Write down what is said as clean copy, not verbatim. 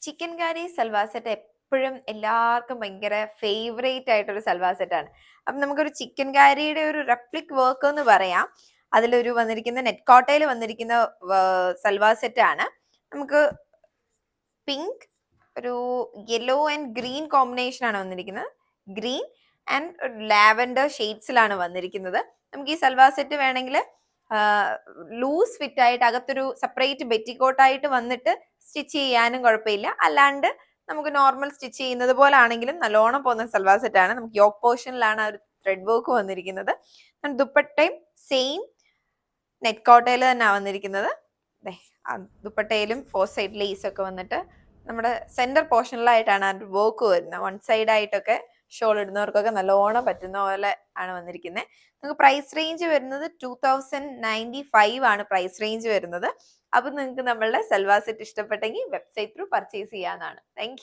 Chicken കാരി salwar set എപ്പോഴും എല്ലാവർക്കും ഭയങ്കര ഫേവറേറ്റ് ആയിട്ടൊരു സൽവാർ സെറ്റാണ്. അപ്പം നമുക്കൊരു ചിക്കൻ കാരിയുടെ ഒരു റെപ്ലിക് വർക്ക് എന്ന് പറയാം. അതിലൊരു വന്നിരിക്കുന്ന നെറ്റ് കോട്ടയിൽ വന്നിരിക്കുന്ന സൽവാർ സെറ്റ് ആണ്. നമുക്ക് പിങ്ക്, ഒരു യെല്ലോ ആൻഡ് ഗ്രീൻ കോമ്പിനേഷൻ ആണ് വന്നിരിക്കുന്നത്. ഗ്രീൻ ആൻഡ് ലാവൻഡർ ഷെയ്ഡ്സിലാണ് വന്നിരിക്കുന്നത്. നമുക്ക് ഈ സൽവാർ സെറ്റ് വേണമെങ്കിൽ ലൂസ് ഫിറ്റ് ആയിട്ട് അകത്തൊരു സെപ്പറേറ്റ് ബെറ്റിക്കോട്ടായിട്ട് വന്നിട്ട് സ്റ്റിച്ച് ചെയ്യാനും കുഴപ്പമില്ല. അല്ലാണ്ട് നമുക്ക് നോർമൽ സ്റ്റിച്ച് ചെയ്യുന്നത് പോലെ ആണെങ്കിലും നല്ലോണം പോകുന്ന സൽവാർ സെറ്റ് ആണ്. നമുക്ക് യോക്ക് പോർഷനിലാണ് ആ ഒരു ത്രെഡ് വർക്ക് വന്നിരിക്കുന്നത്. ദുപ്പട്ടയും സെയിം നെറ്റ് കോട്ടയിൽ തന്നെ വന്നിരിക്കുന്നത്. ദുപ്പട്ടയിലും 4 സൈഡ് ലേസ് ഒക്കെ വന്നിട്ട് നമ്മുടെ സെന്റർ പോർഷനിലായിട്ടാണ് ആ വർക്ക് വരുന്നത്. 1 സൈഡ് ആയിട്ടൊക്കെ ഷോൾ ഇടുന്നവർക്കൊക്കെ നല്ലോണം പറ്റുന്ന പോലെ ആണ് വന്നിരിക്കുന്നത്. നിങ്ങൾക്ക് പ്രൈസ് റേഞ്ച് വരുന്നത് 2095 ആണ് പ്രൈസ് റേഞ്ച് വരുന്നത്. അപ്പൊ നിങ്ങൾക്ക് നമ്മളുടെ സൽവാർ സെറ്റ് ഇഷ്ടപ്പെട്ടെങ്കിൽ വെബ്സൈറ്റ് ത്രൂ പർച്ചേസ് ചെയ്യാനാണ്. താങ്ക്